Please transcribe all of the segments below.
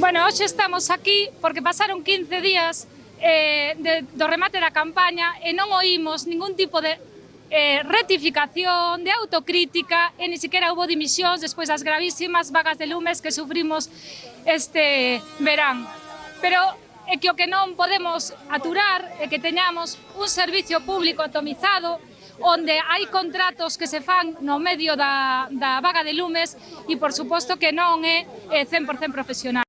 Bueno, hoxe estamos aquí porque pasaron 15 días do remate da campaña e non oímos ningún tipo de rectificación, de autocrítica e ni siquiera houve dimisións despois das gravísimas vagas de lumes que sufrimos este verán. Pero é que o que non podemos aturar é que teñamos un servicio público atomizado onde hai contratos que se fan no medio da vaga de lumes e, por suposto, que non é 100% profesional.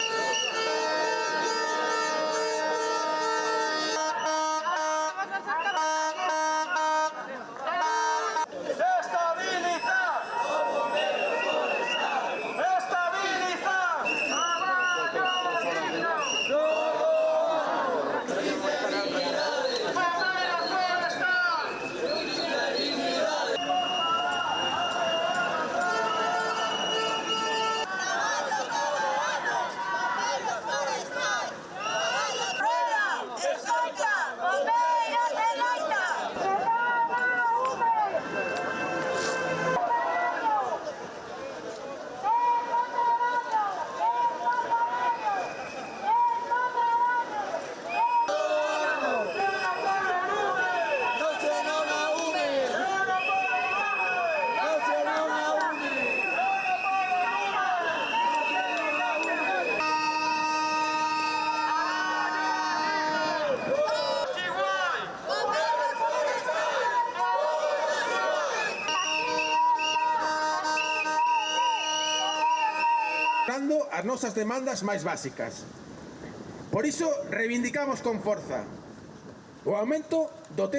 As nosas demandas máis básicas. Por iso reivindicamos con forza o aumento do